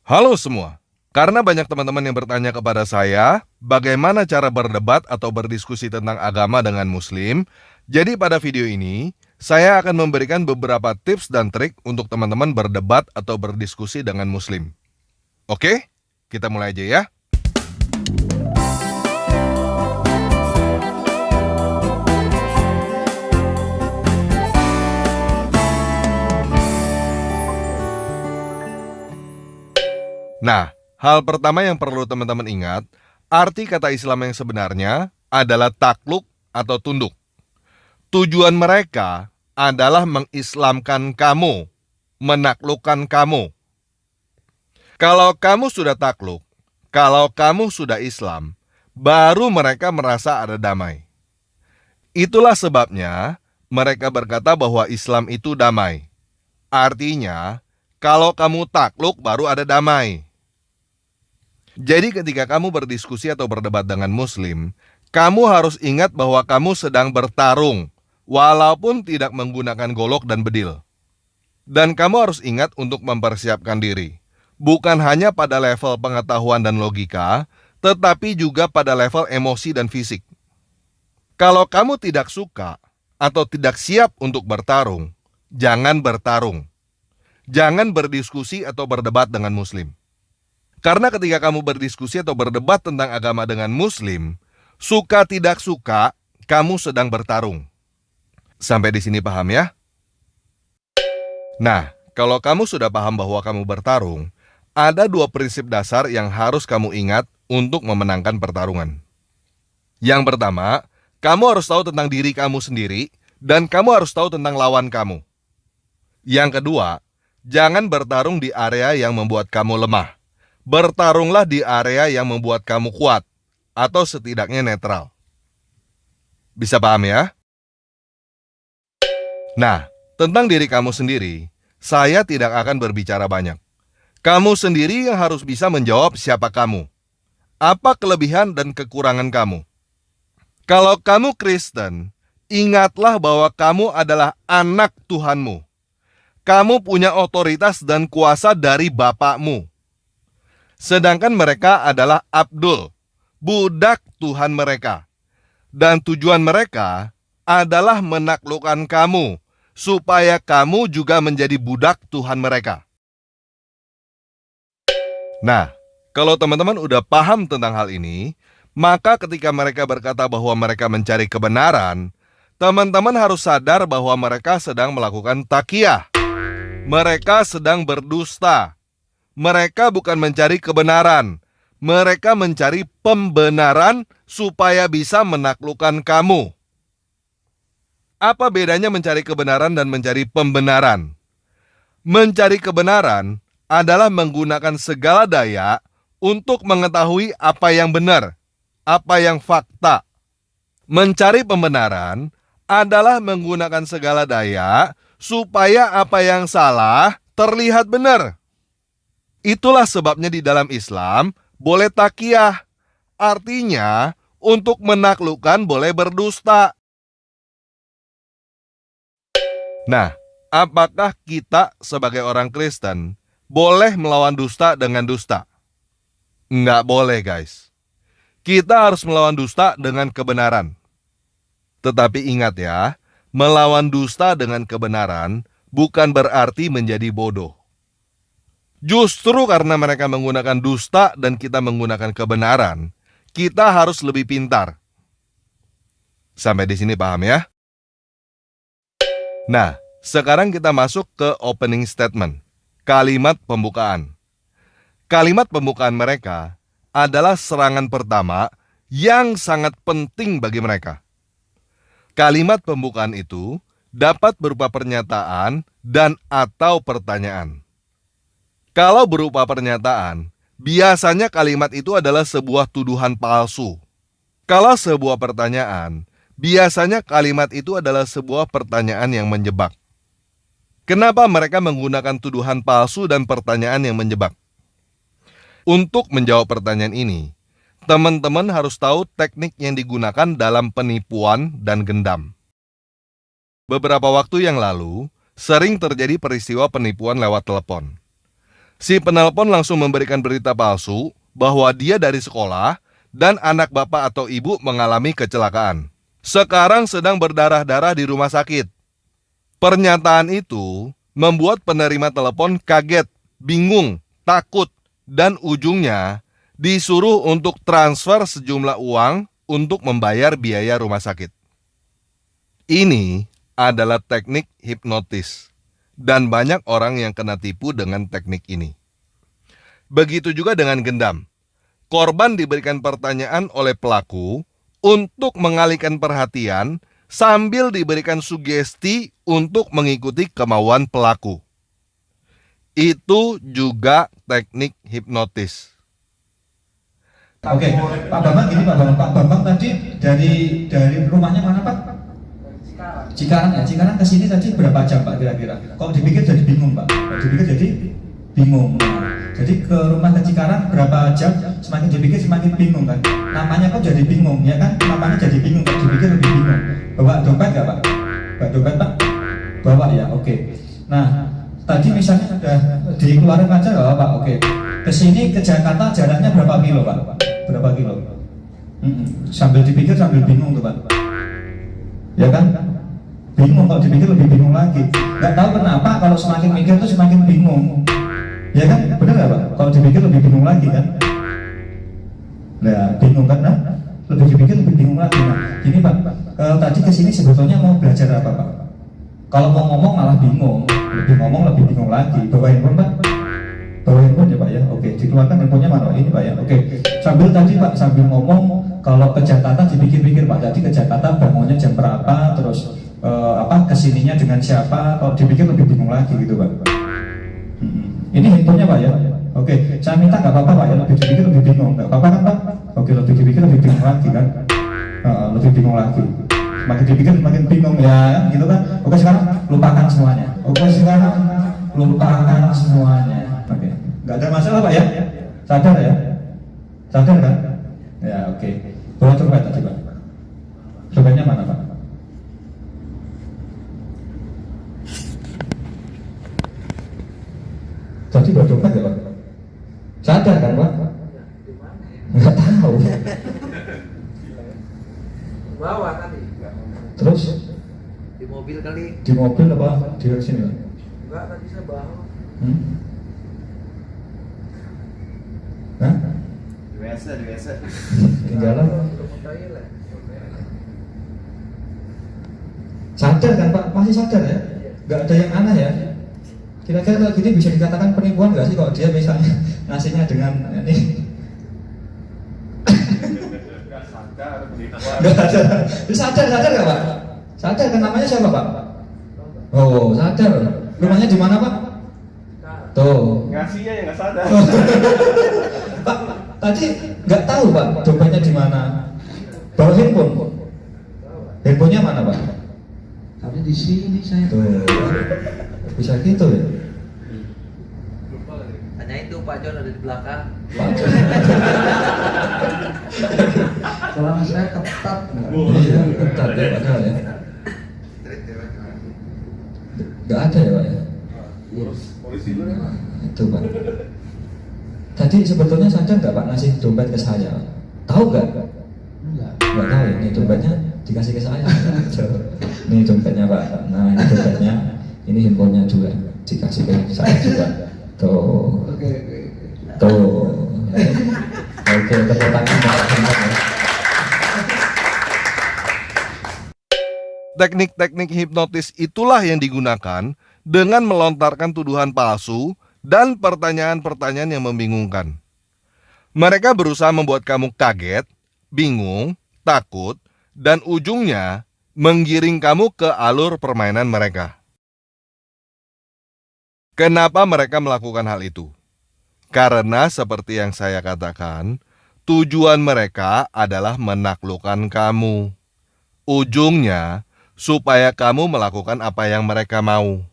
Halo semua, karena banyak teman-teman yang bertanya kepada saya, bagaimana cara berdebat atau berdiskusi tentang agama dengan Muslim, jadi pada video ini, saya akan memberikan beberapa tips dan trik untuk teman-teman berdebat atau berdiskusi dengan Muslim. Oke, kita mulai aja ya. Nah, hal pertama yang perlu teman-teman ingat, arti kata Islam yang sebenarnya adalah takluk atau tunduk. Tujuan mereka adalah mengislamkan kamu, menaklukkan kamu. Kalau kamu sudah takluk, kalau kamu sudah Islam, baru mereka merasa ada damai. Itulah sebabnya mereka berkata bahwa Islam itu damai. Artinya, kalau kamu takluk baru ada damai. Jadi ketika kamu berdiskusi atau berdebat dengan Muslim, kamu harus ingat bahwa kamu sedang bertarung, walaupun tidak menggunakan golok dan bedil. Dan kamu harus ingat untuk mempersiapkan diri, bukan hanya pada level pengetahuan dan logika, tetapi juga pada level emosi dan fisik. Kalau kamu tidak suka atau tidak siap untuk bertarung, jangan bertarung. Jangan berdiskusi atau berdebat dengan Muslim. Karena ketika kamu berdiskusi atau berdebat tentang agama dengan Muslim, suka tidak suka, kamu sedang bertarung. Sampai di sini paham ya? Nah, kalau kamu sudah paham bahwa kamu bertarung, ada dua prinsip dasar yang harus kamu ingat untuk memenangkan pertarungan. Yang pertama, kamu harus tahu tentang diri kamu sendiri, dan kamu harus tahu tentang lawan kamu. Yang kedua, jangan bertarung di area yang membuat kamu lemah. Bertarunglah di area yang membuat kamu kuat, atau setidaknya netral. Bisa paham ya? Nah, tentang diri kamu sendiri, saya tidak akan berbicara banyak. Kamu sendiri yang harus bisa menjawab siapa kamu. Apa kelebihan dan kekurangan kamu. Kalau kamu Kristen, ingatlah bahwa kamu adalah anak Tuhanmu. Kamu punya otoritas dan kuasa dari Bapakmu. Sedangkan mereka adalah Abdul, budak Tuhan mereka. Dan tujuan mereka adalah menaklukkan kamu, supaya kamu juga menjadi budak Tuhan mereka. Nah, kalau teman-teman udah paham tentang hal ini, maka ketika mereka berkata bahwa mereka mencari kebenaran, teman-teman harus sadar bahwa mereka sedang melakukan taqiyah. Mereka sedang berdusta. Mereka bukan mencari kebenaran. Mereka mencari pembenaran supaya bisa menaklukkan kamu. Apa bedanya mencari kebenaran dan mencari pembenaran? Mencari kebenaran adalah menggunakan segala daya untuk mengetahui apa yang benar, apa yang fakta. Mencari pembenaran adalah menggunakan segala daya supaya apa yang salah terlihat benar. Itulah sebabnya di dalam Islam boleh taqiyah. Artinya, untuk menaklukkan boleh berdusta. Nah, apakah kita sebagai orang Kristen boleh melawan dusta dengan dusta? Nggak boleh, guys. Kita harus melawan dusta dengan kebenaran. Tetapi ingat ya, melawan dusta dengan kebenaran bukan berarti menjadi bodoh. Justru karena mereka menggunakan dusta dan kita menggunakan kebenaran, kita harus lebih pintar. Sampai di sini paham ya? Nah, sekarang kita masuk ke opening statement, kalimat pembukaan. Kalimat pembukaan mereka adalah serangan pertama yang sangat penting bagi mereka. Kalimat pembukaan itu dapat berupa pernyataan dan atau pertanyaan. Kalau berupa pernyataan, biasanya kalimat itu adalah sebuah tuduhan palsu. Kalau sebuah pertanyaan, biasanya kalimat itu adalah sebuah pertanyaan yang menjebak. Kenapa mereka menggunakan tuduhan palsu dan pertanyaan yang menjebak? Untuk menjawab pertanyaan ini, teman-teman harus tahu teknik yang digunakan dalam penipuan dan gendam. Beberapa waktu yang lalu, sering terjadi peristiwa penipuan lewat telepon. Si penelpon langsung memberikan berita palsu bahwa dia dari sekolah dan anak bapak atau ibu mengalami kecelakaan. Sekarang sedang berdarah-darah di rumah sakit. Pernyataan itu membuat penerima telepon kaget, bingung, takut, dan ujungnya disuruh untuk transfer sejumlah uang untuk membayar biaya rumah sakit. Ini adalah teknik hipnotis, dan banyak orang yang kena tipu dengan teknik ini. Begitu juga dengan gendam. Korban diberikan pertanyaan oleh pelaku untuk mengalihkan perhatian sambil diberikan sugesti untuk mengikuti kemauan pelaku. Itu juga teknik hipnotis. Oke, Pak Bambang gini Pak Bambang. Pak Bambang tadi dari rumahnya mana Pak? Cikarang ya. Cikarang ke sini tadi berapa jam Pak kira-kira? Kalau dipikir jadi bingung Pak. Kalau dipikir jadi bingung. Jadi ke rumah ke Cikarang berapa jam? Semakin dipikir semakin bingung kan? Namanya kok jadi bingung ya kan? Namanya jadi bingung. Kalau dipikir lebih bingung. Bawa dompet nggak Pak? Bawa dompet Pak? Bawa ya. Oke. Nah tadi misalnya sudah dikeluarin aja nggak Pak? Oke. Kesini ke Jakarta jaraknya berapa kilo Pak? Berapa kilo? Sambil dipikir sambil bingung tuh Pak. Ya kan? Bingung, kalau dipikir lebih bingung lagi. Nggak tahu kenapa kalau semakin mikir tuh semakin bingung. Ya kan? Benar nggak Pak? Kalau dipikir lebih bingung lagi kan? Nah, bingung kan? Nah, lebih dipikir lebih bingung lagi. Nah, ini Pak, tadi kesini sebetulnya mau belajar apa Pak? Kalau mau ngomong malah bingung, lebih ngomong lebih bingung lagi. Bawa handphone Pak? Bawa handphone ya Pak ya? Oke, dikeluarkan handphonenya mana? Ini Pak ya? Oke, sambil tadi Pak, sambil ngomong, kalau ke Jakarta dipikir-pikir Pak, tadi ke Jakarta bangunnya jam berapa, terus kesininya dengan siapa, kalau dipikir lebih bingung lagi gitu Pak. Ini handphonenya Pak ya? Oke, saya minta nggak apa-apa Pak ya, lebih dipikir lebih bingung, nggak apa-apa kan Pak? Oke, lebih dipikir lebih bingung lagi kan? Lebih bingung lagi. Makin dipikir makin bingung ya, gitu kan? Oke, sekarang lupakan semuanya. Oke, sekarang lupakan semuanya. Oke, nggak ada masalah Pak ya? Sadar ya? Sadar kan? Ya oke. Bawa dompet tadi Pak. Dompetnya mana Pak? Tadi bawa dompet ya Pak? Sadar kan Pak? Nggak tahu. Bawa tadi. Terus? Di mobil kali. Di mobil apa? Di sini Pak? Enggak, tadi saya bawa. Hah? Di WC. Tinggalan. Toilet. Sadar kan Pak? Masih sadar ya? Nggak ada yang aneh ya? Kira-kira kalau gini bisa dikatakan penipuan nggak sih kalau dia misalnya ngasihnya dengan ini? Nggak sadar. Sadar nggak Pak? Sadar kan, namanya siapa Pak? Oh sadar. Rumahnya di mana Pak? Tuh. Ngasihnya yang nggak sadar. Pak, tadi nggak tahu Pak dompetnya di mana. Bawa handphone. Handphonenya mana Pak? Tapi di sini saya. Tuh. Bisa gitu ya? Tanyain tuh Pak John ada di belakang. Pak. Celana saya ketat. Iya, ketat ya padahal ya. Nggak ada ya Pak ya? Polisi dulu ya. Itu Pak. Tadi sebetulnya sadar nggak Pak ngasih dompet ke saya? Tahu nggak? Enggak. Nggak tahu ya, ini dompetnya dikasih ke saya. Ini dompetnya Pak. Nah ini dompetnya, ini handphonenya juga dikasih ke saya juga. Tuh. Oke. Tuh. Oke, tepuk tangan Pak. Teknik-teknik hipnotis itulah yang digunakan dengan melontarkan tuduhan palsu dan pertanyaan-pertanyaan yang membingungkan. Mereka berusaha membuat kamu kaget, bingung, takut, dan ujungnya menggiring kamu ke alur permainan mereka. Kenapa mereka melakukan hal itu? Karena seperti yang saya katakan, tujuan mereka adalah menaklukkan kamu. Ujungnya, supaya kamu melakukan apa yang mereka mau.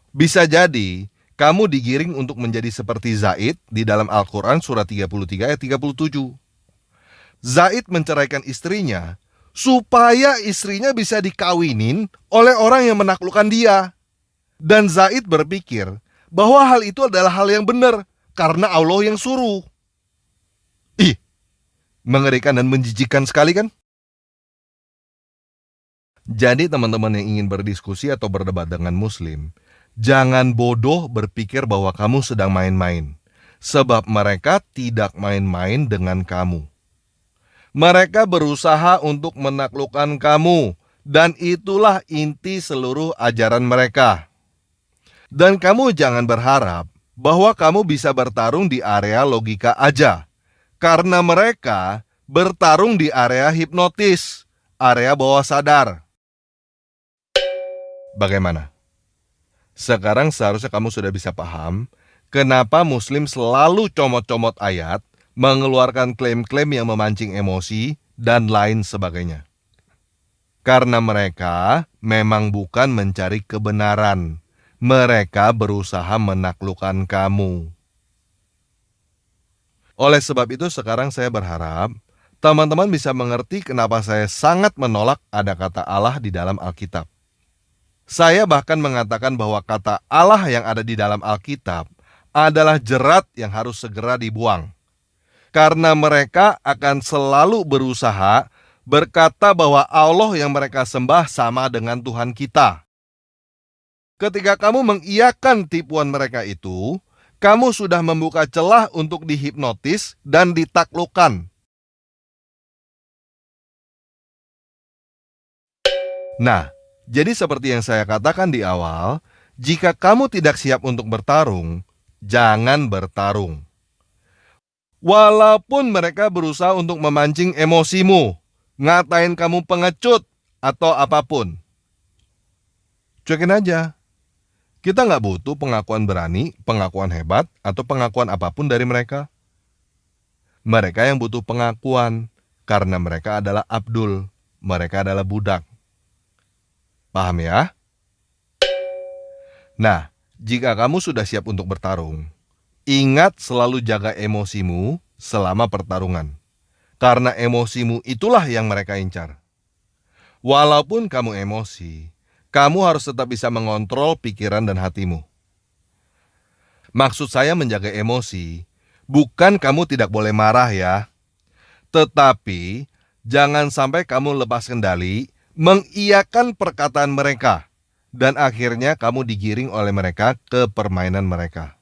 Bisa jadi, kamu digiring untuk menjadi seperti Zaid di dalam Al-Quran surat 33 ayat 37. Zaid menceraikan istrinya, supaya istrinya bisa dikawinin oleh orang yang menaklukkan dia. Dan Zaid berpikir bahwa hal itu adalah hal yang benar karena Allah yang suruh. Ih, mengerikan dan menjijikkan sekali kan? Jadi teman-teman yang ingin berdiskusi atau berdebat dengan Muslim, jangan bodoh berpikir bahwa kamu sedang main-main, sebab mereka tidak main-main dengan kamu. Mereka berusaha untuk menaklukkan kamu, dan itulah inti seluruh ajaran mereka. Dan kamu jangan berharap bahwa kamu bisa bertarung di area logika aja, karena mereka bertarung di area hipnotis, area bawah sadar. Bagaimana? Sekarang seharusnya kamu sudah bisa paham kenapa Muslim selalu comot-comot ayat, mengeluarkan klaim-klaim yang memancing emosi, dan lain sebagainya. Karena mereka memang bukan mencari kebenaran. Mereka berusaha menaklukkan kamu. Oleh sebab itu sekarang saya berharap teman-teman bisa mengerti kenapa saya sangat menolak ada kata Allah di dalam Alkitab. Saya bahkan mengatakan bahwa kata Allah yang ada di dalam Alkitab adalah jerat yang harus segera dibuang. Karena mereka akan selalu berusaha berkata bahwa Allah yang mereka sembah sama dengan Tuhan kita. Ketika kamu mengiyakan tipuan mereka itu, kamu sudah membuka celah untuk dihipnotis dan ditaklukkan. Nah, jadi seperti yang saya katakan di awal, jika kamu tidak siap untuk bertarung, jangan bertarung. Walaupun mereka berusaha untuk memancing emosimu, ngatain kamu pengecut, atau apapun. Cuekin aja. Kita nggak butuh pengakuan berani, pengakuan hebat, atau pengakuan apapun dari mereka. Mereka yang butuh pengakuan, karena mereka adalah abdul, mereka adalah budak. Paham ya? Nah, jika kamu sudah siap untuk bertarung, ingat selalu jaga emosimu selama pertarungan. Karena emosimu itulah yang mereka incar. Walaupun kamu emosi, kamu harus tetap bisa mengontrol pikiran dan hatimu. Maksud saya menjaga emosi, bukan kamu tidak boleh marah ya. Tetapi, jangan sampai kamu lepas kendali, mengiyakan perkataan mereka, dan akhirnya kamu digiring oleh mereka ke permainan mereka.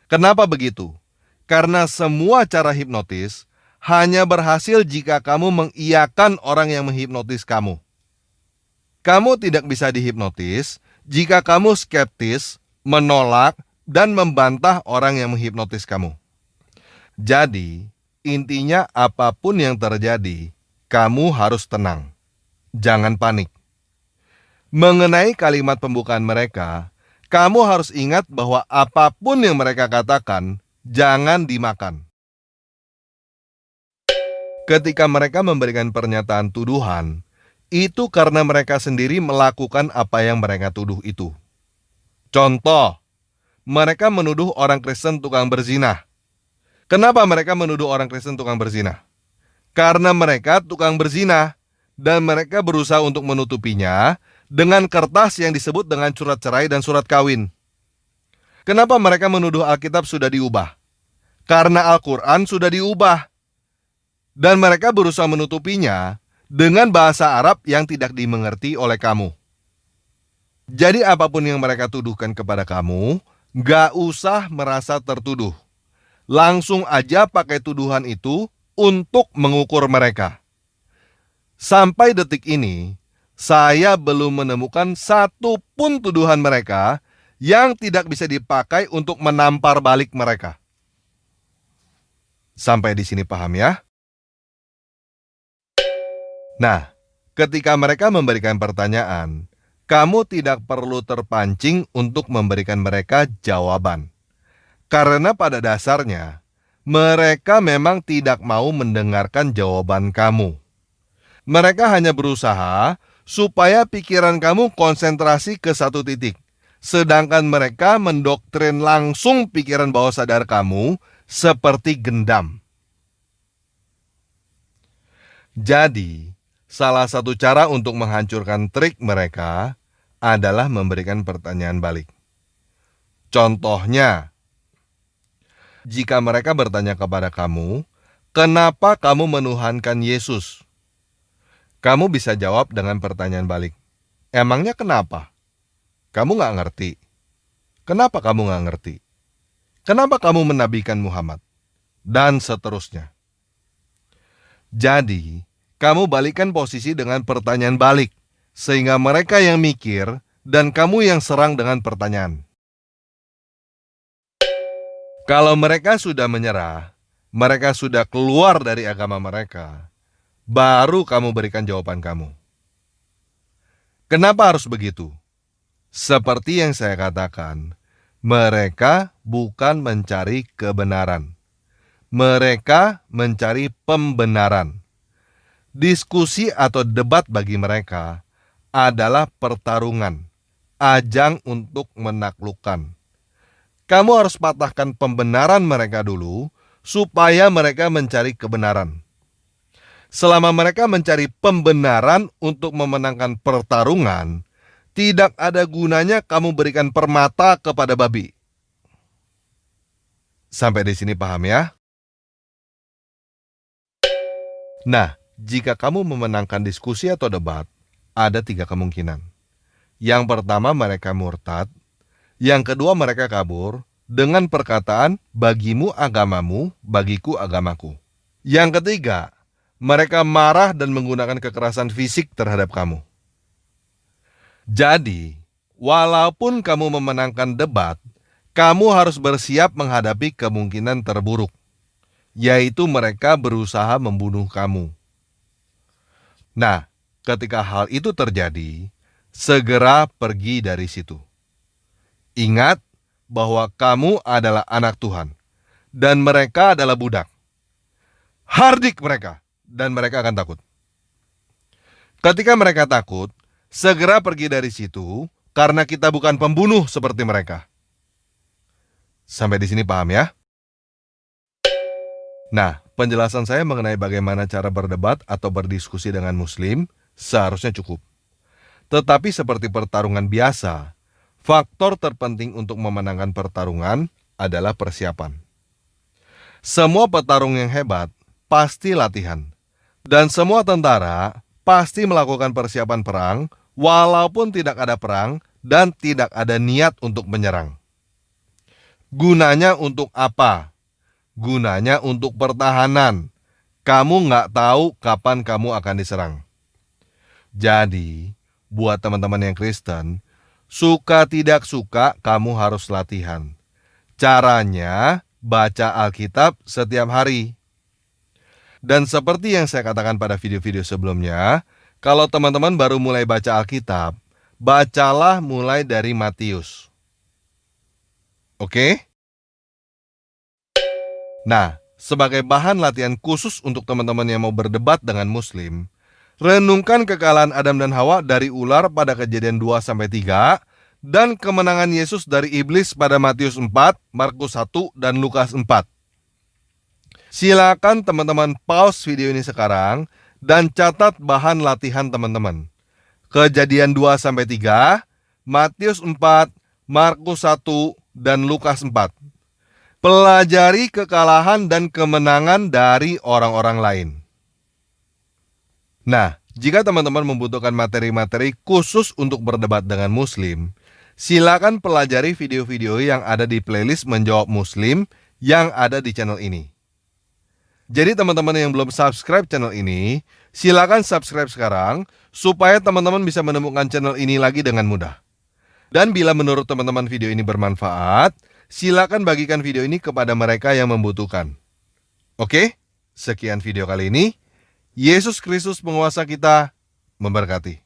Kenapa begitu? Karena semua cara hipnotis hanya berhasil jika kamu mengiyakan orang yang menghipnotis kamu. Kamu tidak bisa dihipnotis jika kamu skeptis, menolak, dan membantah orang yang menghipnotis kamu. Jadi, intinya apapun yang terjadi, kamu harus tenang. Jangan panik. Mengenai kalimat pembukaan mereka, kamu harus ingat bahwa apapun yang mereka katakan, jangan dimakan. Ketika mereka memberikan pernyataan tuduhan, itu karena mereka sendiri melakukan apa yang mereka tuduh itu. Contoh, mereka menuduh orang Kristen tukang berzina. Kenapa mereka menuduh orang Kristen tukang berzina? Karena mereka tukang berzina, dan mereka berusaha untuk menutupinya dengan kertas yang disebut dengan surat cerai dan surat kawin. Kenapa mereka menuduh Alkitab sudah diubah? Karena Al-Quran sudah diubah. Dan mereka berusaha menutupinya dengan bahasa Arab yang tidak dimengerti oleh kamu. Jadi apapun yang mereka tuduhkan kepada kamu, gak usah merasa tertuduh. Langsung aja pakai tuduhan itu untuk mengukur mereka. Sampai detik ini, saya belum menemukan satu pun tuduhan mereka yang tidak bisa dipakai untuk menampar balik mereka. Sampai di sini paham ya? Nah, ketika mereka memberikan pertanyaan, kamu tidak perlu terpancing untuk memberikan mereka jawaban. Karena pada dasarnya, mereka memang tidak mau mendengarkan jawaban kamu. Mereka hanya berusaha supaya pikiran kamu konsentrasi ke satu titik, sedangkan mereka mendoktrin langsung pikiran bawah sadar kamu seperti gendam. Jadi, salah satu cara untuk menghancurkan trik mereka adalah memberikan pertanyaan balik. Contohnya, jika mereka bertanya kepada kamu, kenapa kamu menuhankan Yesus? Kamu bisa jawab dengan pertanyaan balik. Emangnya kenapa? Kamu nggak ngerti. Kenapa kamu nggak ngerti? Kenapa kamu menabikan Muhammad? Dan seterusnya. Jadi, kamu balikkan posisi dengan pertanyaan balik, sehingga mereka yang mikir dan kamu yang serang dengan pertanyaan. Kalau mereka sudah menyerah, mereka sudah keluar dari agama mereka, baru kamu berikan jawaban kamu. Kenapa harus begitu? Seperti yang saya katakan, mereka bukan mencari kebenaran. Mereka mencari pembenaran. Diskusi atau debat bagi mereka adalah pertarungan, ajang untuk menaklukkan. Kamu harus patahkan pembenaran mereka dulu, supaya mereka mencari kebenaran. Selama mereka mencari pembenaran untuk memenangkan pertarungan, tidak ada gunanya kamu berikan permata kepada babi. Sampai di sini paham ya? Nah, jika kamu memenangkan diskusi atau debat, ada 3 kemungkinan. Yang pertama, mereka murtad. Yang kedua, mereka kabur dengan perkataan, bagimu agamamu, bagiku agamaku. Yang ketiga, mereka marah dan menggunakan kekerasan fisik terhadap kamu. Jadi, walaupun kamu memenangkan debat, kamu harus bersiap menghadapi kemungkinan terburuk, yaitu mereka berusaha membunuh kamu. Nah, ketika hal itu terjadi, segera pergi dari situ. Ingat bahwa kamu adalah anak Tuhan, dan mereka adalah budak. Hardik mereka, dan mereka akan takut. Ketika mereka takut, segera pergi dari situ, karena kita bukan pembunuh seperti mereka. Sampai di sini paham ya? Nah, penjelasan saya mengenai bagaimana cara berdebat atau berdiskusi dengan Muslim seharusnya cukup. Tetapi seperti pertarungan biasa, faktor terpenting untuk memenangkan pertarungan adalah persiapan. Semua petarung yang hebat pasti latihan. Dan semua tentara pasti melakukan persiapan perang walaupun tidak ada perang dan tidak ada niat untuk menyerang. Gunanya untuk apa? Gunanya untuk pertahanan. Kamu nggak tahu kapan kamu akan diserang. Jadi, buat teman-teman yang Kristen, suka tidak suka kamu harus latihan. Caranya, baca Alkitab setiap hari. Dan seperti yang saya katakan pada video-video sebelumnya, kalau teman-teman baru mulai baca Alkitab, bacalah mulai dari Matius. Oke? Nah, sebagai bahan latihan khusus untuk teman-teman yang mau berdebat dengan Muslim, renungkan kekalahan Adam dan Hawa dari ular pada Kejadian 2-3 dan kemenangan Yesus dari iblis pada Matius 4, Markus 1, dan Lukas 4. Silakan teman-teman pause video ini sekarang dan catat bahan latihan teman-teman. Kejadian 2-3, Matius 4, Markus 1, dan Lukas 4. Pelajari kekalahan dan kemenangan dari orang-orang lain. Nah, jika teman-teman membutuhkan materi-materi khusus untuk berdebat dengan Muslim, silakan pelajari video-video yang ada di playlist Menjawab Muslim yang ada di channel ini. Jadi teman-teman yang belum subscribe channel ini, silakan subscribe sekarang supaya teman-teman bisa menemukan channel ini lagi dengan mudah. Dan bila menurut teman-teman video ini bermanfaat, silakan bagikan video ini kepada mereka yang membutuhkan. Oke, sekian video kali ini. Yesus Kristus penguasa kita memberkati.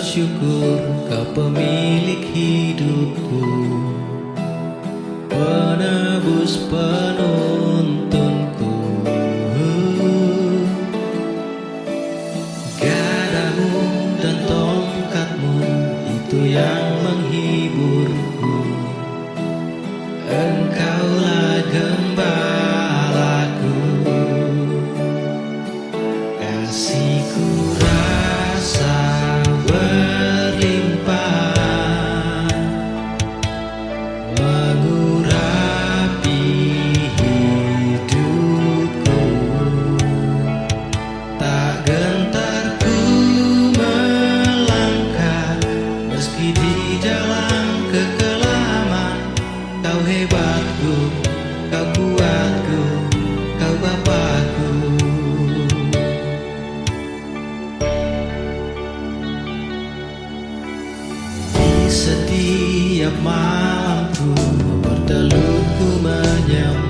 bersyukur kau pemilik hidupku, penebus penuntunku. Gadamu dan tongkatmu itu yang menghiburku. Engkaulah gembalaku, kasihku rasa berlimpah, mengurapi hidupku. Tak gentar ku melangkah, meski di dalam kekelaman. Kau hebatku, kau kuatku, kau Bapakku. Di setiap malamku bertelut ku menyembah,